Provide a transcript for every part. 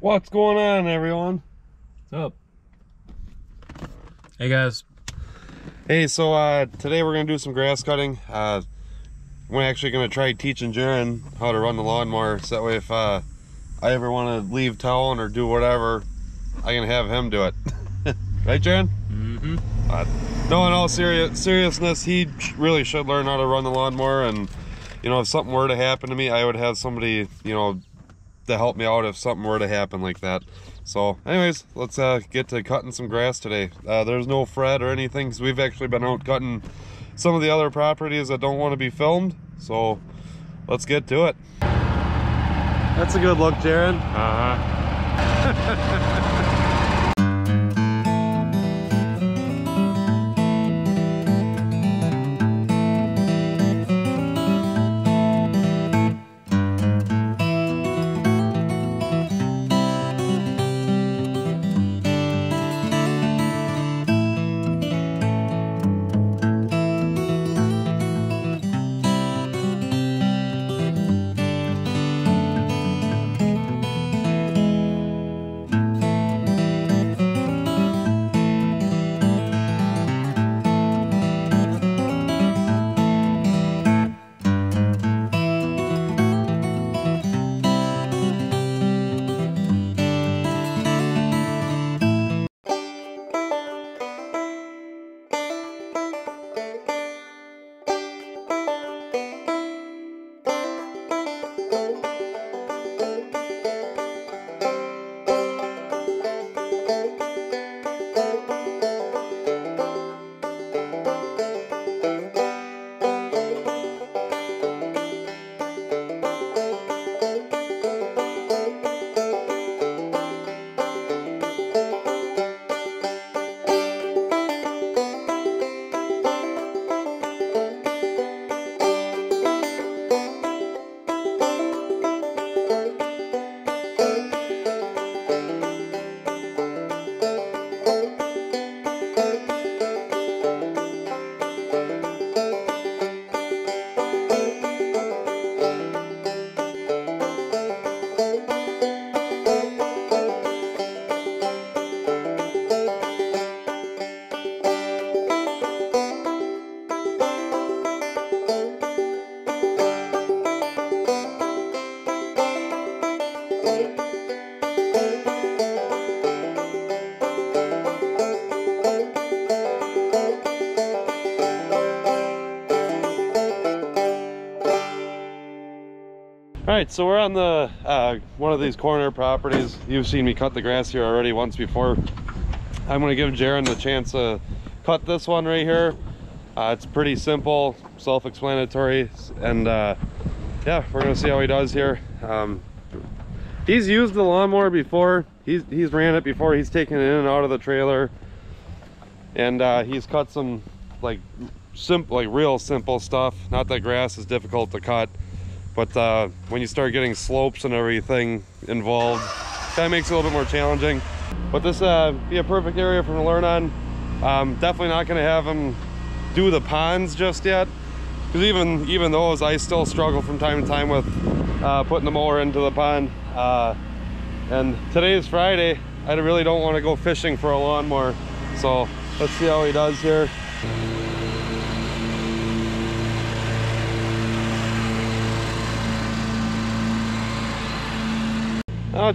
What's going on, everyone? What's up? Hey guys. Hey, so today we're gonna do some grass cutting. We're actually gonna try teaching Jaron how to run the lawnmower, so that way if I ever want to leave town or do whatever, I can have him do it. Right, Jaron? Mm-hmm. No, in all seriousness, he really should learn how to run the lawnmower, and you know, if something were to happen to me, I would have somebody, you know, to help me out if something were to happen like that. So anyways, let's get to cutting some grass today. There's no Fred or anything, because we've actually been out cutting some of the other properties that don't want to be filmed, so let's get to it. That's a good look, Jaron. Alright, so we're on the one of these corner properties. You've seen me cut the grass here already once before. I'm going to give Jaron the chance to cut this one right here. It's pretty simple, self-explanatory, and yeah, we're going to see how he does here. He's used the lawnmower before. He's ran it before. He's taken it in and out of the trailer, and he's cut some like real simple stuff. Not that grass is difficult to cut, but when you start getting slopes and everything involved, that makes it a little bit more challenging. But this be a perfect area for him to learn on. Definitely not going to have him do the ponds just yet, because even those, I still struggle from time to time with putting the mower into the pond. And today is Friday. I really don't want to go fishing for a lawnmower, so let's see how he does here.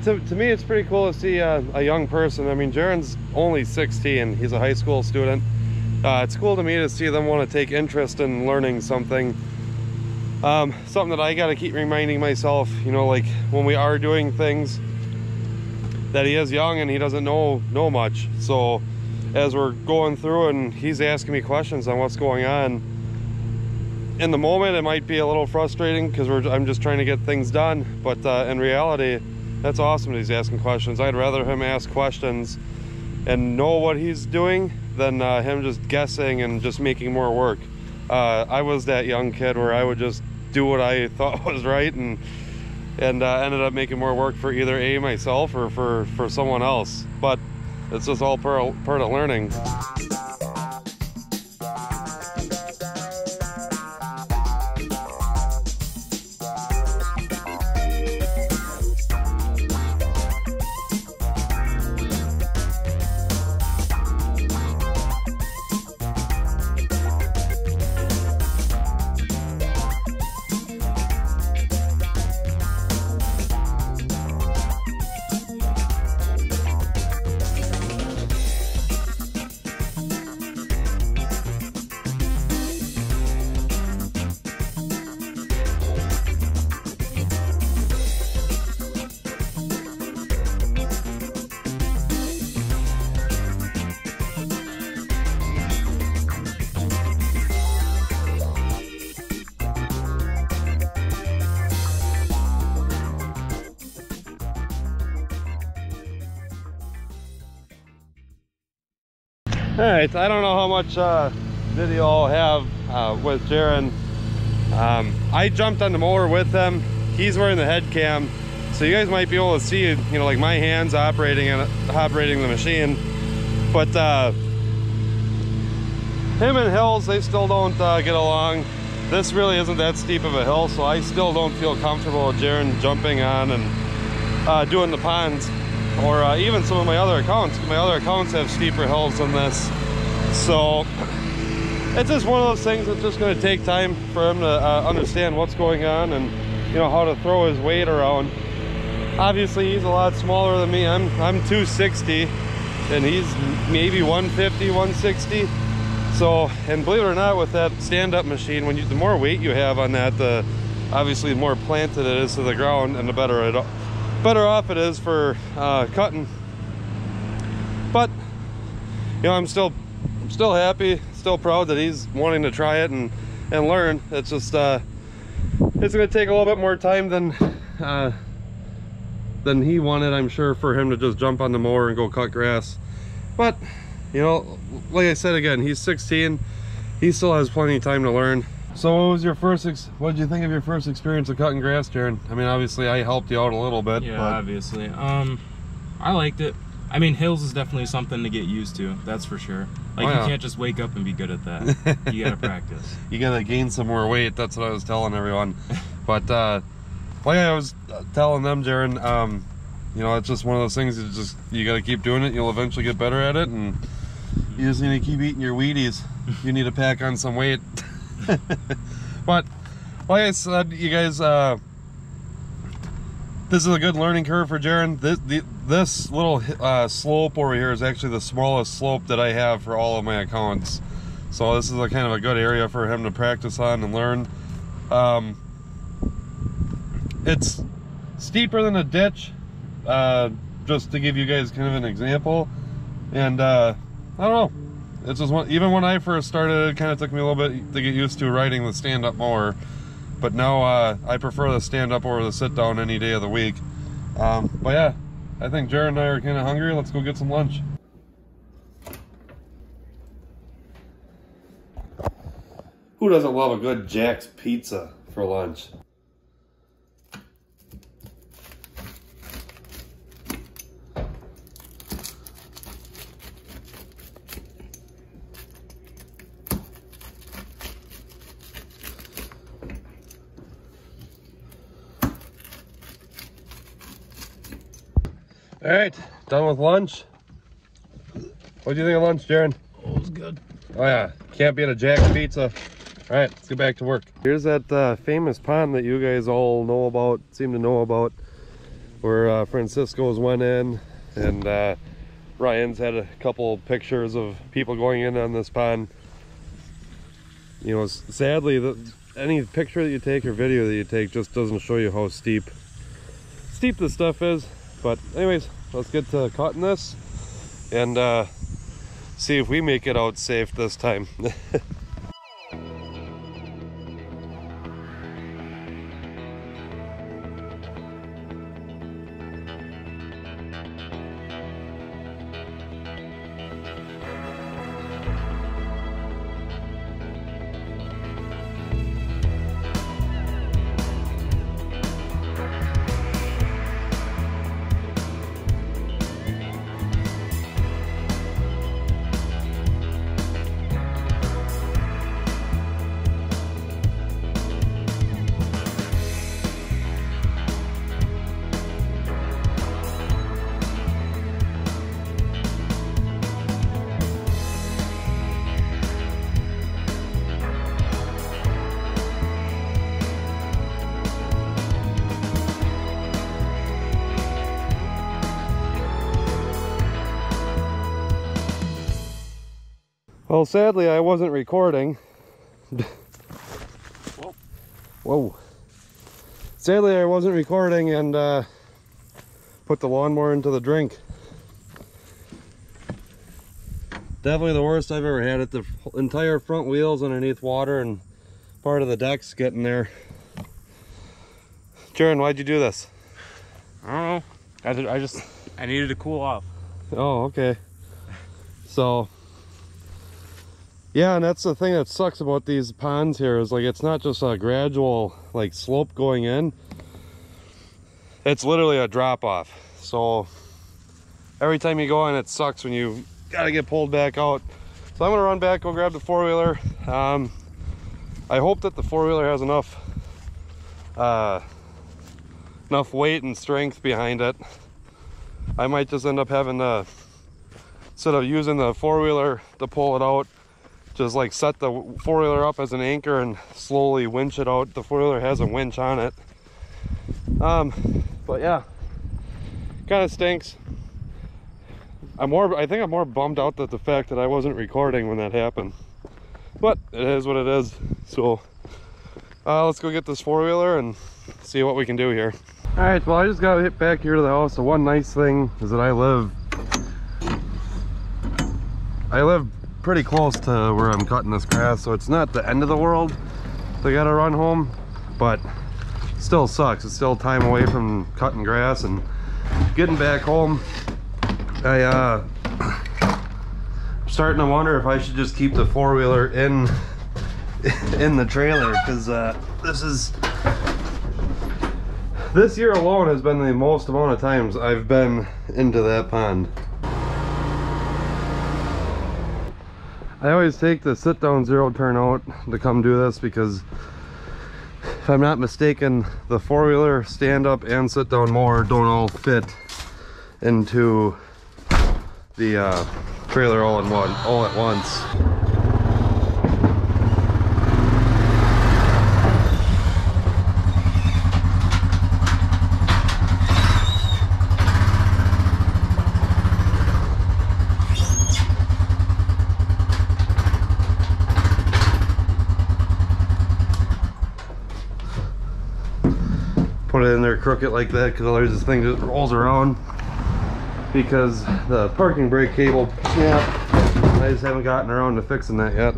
To me, it's pretty cool to see a young person. I mean, Jaron's only 16. He's a high school student. It's cool to me to see them want to take interest in learning something. Something that I got to keep reminding myself, you know, like when we are doing things, that he is young and he doesn't know much. So as we're going through and he's asking me questions on what's going on, in the moment it might be a little frustrating because I'm just trying to get things done, but in reality, that's awesome that he's asking questions. I'd rather him ask questions and know what he's doing than him just guessing and just making more work. I was that young kid where I would just do what I thought was right, and ended up making more work for either myself or for someone else. But it's just all part of learning. Alright, I don't know how much video I'll have with Jaron. I jumped on the mower with him. He's wearing the head cam, so you guys might be able to see, you know, like my hands operating the machine. But him and hills, they still don't get along. This really isn't that steep of a hill, so I still don't feel comfortable with Jaron jumping on and doing the ponds, or even some of my other accounts. My other accounts have steeper hills than this, so it's just one of those things that's just going to take time for him to understand what's going on and, you know, how to throw his weight around. Obviously, he's a lot smaller than me. I'm 260, and he's maybe 150, 160. So, and believe it or not, with that stand-up machine, the more weight you have on that, obviously the more planted it is to the ground, and the better off it is for cutting. But, you know, I'm still happy, still proud that he's wanting to try it and learn. It's just it's going to take a little bit more time than he wanted, I'm sure, for him to just jump on the mower and go cut grass. But, you know, like I said again, he's 16. He still has plenty of time to learn. So what was your what did you think of your first experience of cutting grass, Jaron? I mean, obviously I helped you out a little bit. Yeah, but... obviously. I liked it. I mean, hills is definitely something to get used to, that's for sure. Like, you can't just wake up and be good at that. You gotta practice. You gotta gain some more weight, that's what I was telling everyone. But like I was telling them, Jaron, you know, it's just one of those things that you gotta keep doing it. You'll eventually get better at it, and you just need to keep eating your Wheaties. You need to pack on some weight. But like I said, you guys, this is a good learning curve for Jaron. This little slope over here is actually the smallest slope that I have for all of my accounts. So this is a kind of a good area for him to practice on and learn. It's steeper than a ditch, just to give you guys kind of an example. And I don't know, it's just even when I first started, it kind of took me a little bit to get used to riding the stand-up mower. But now I prefer the stand-up over the sit-down any day of the week. But yeah, I think Jaron and I are kind of hungry. Let's go get some lunch. Who doesn't love a good Jack's Pizza for lunch? All right, done with lunch. What do you think of lunch, Jaron? Oh, it was good. Oh yeah, can't beat a Jack's Pizza. All right, let's get back to work. Here's that famous pond that you guys all seem to know about, where Francisco's went in, and Ryan's had a couple pictures of people going in on this pond. You know, sadly, any picture that you take or video that you take just doesn't show you how steep this stuff is. But anyways, let's get to cutting this and see if we make it out safe this time. Well, sadly, I wasn't recording. Whoa. Sadly, I wasn't recording and put the lawnmower into the drink. Definitely the worst I've ever had it. The entire front wheel's underneath water and part of the deck's getting there. Jaron, why'd you do this? I don't know. I needed to cool off. Oh, okay. So Yeah, and that's the thing that sucks about these ponds here is like it's not just a gradual like slope going in. It's literally a drop off. So every time you go in, it sucks when you gotta get pulled back out. So I'm gonna run back, go grab the four-wheeler. I hope that the four-wheeler has enough weight and strength behind it. I might just end up having to, instead of using the four-wheeler to pull it out, just like set the four-wheeler up as an anchor and slowly winch it out. The four-wheeler has a winch on it. But yeah, kind of stinks. I think I'm more bummed out at the fact that I wasn't recording when that happened. But it is what it is. So let's go get this four-wheeler and see what we can do here. All right, well, I just got to hit back here to the house. The one nice thing is that I live pretty close to where I'm cutting this grass, so it's not the end of the world. I gotta run home, but still sucks. It's still time away from cutting grass and getting back home. I'm starting to wonder if I should just keep the four-wheeler in the trailer, because this year alone has been the most amount of times I've been into that pond. I always take the sit-down zero turn out to come do this because if I'm not mistaken, the four-wheeler stand-up and sit-down mower don't all fit into the trailer all at once. Put it in there crooked like that because otherwise this thing just rolls around because the parking brake cable snapped. I just haven't gotten around to fixing that yet.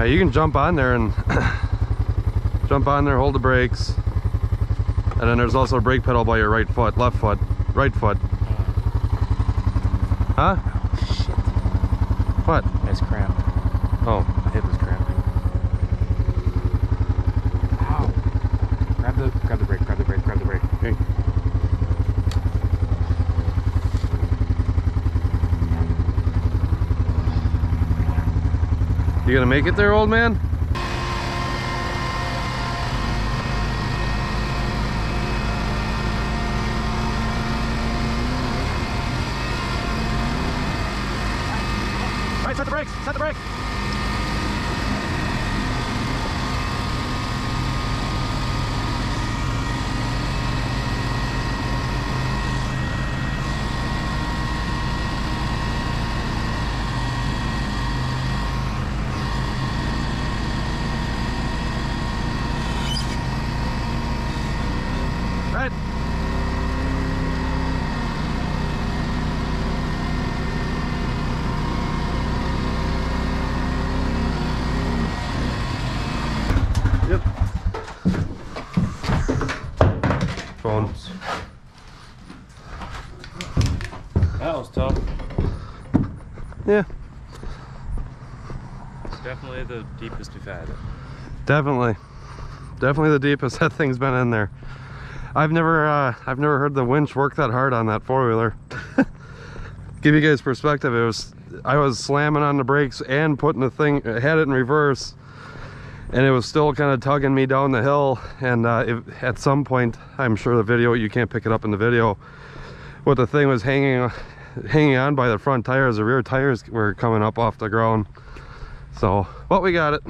You can jump on there and hold the brakes, and then there's also a brake pedal by your right foot, right foot. Huh? Shit. What? It's cramped. Oh. My hip is cramping. Ow. Grab the brake, grab the brake. Okay. You gonna make it there, old man? Set the brakes! Set the brakes! Right. Yep. Phones. That was tough. Yeah. It's definitely the deepest we've had. Definitely the deepest that thing's been in there. I've never heard the winch work that hard on that four-wheeler. Give you guys perspective, I was slamming on the brakes and putting the thing, had it in reverse, and it was still kind of tugging me down the hill. And at some point, I'm sure the video, you can't pick it up in the video, but the thing was hanging on by the front tires. The rear tires were coming up off the ground. So, but we got it.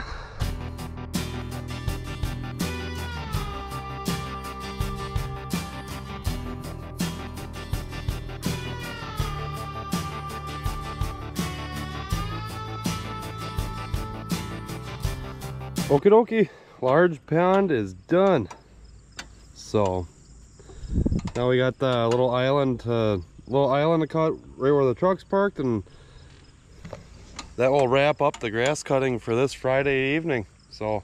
Okie dokie, large pond is done. So now we got the little island to cut right where the truck's parked, and that will wrap up the grass cutting for this Friday evening. So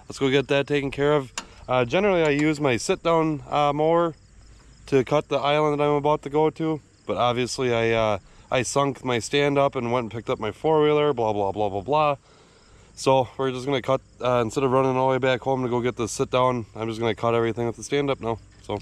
let's go get that taken care of. Generally I use my sit-down mower to cut the island that I'm about to go to, but obviously I sunk my stand up and went and picked up my four-wheeler, blah blah blah blah blah. So we're just gonna cut, instead of running all the way back home to go get the sit-down, I'm just gonna cut everything with the stand-up now. So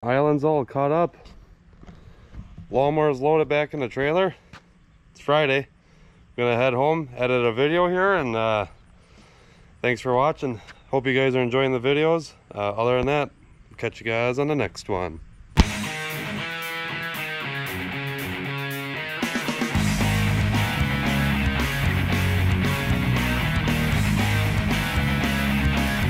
island's all caught up. Lawnmower's loaded back in the trailer. It's Friday. I'm gonna head home, edit a video here, and thanks for watching. Hope you guys are enjoying the videos. Other than that, catch you guys on the next one.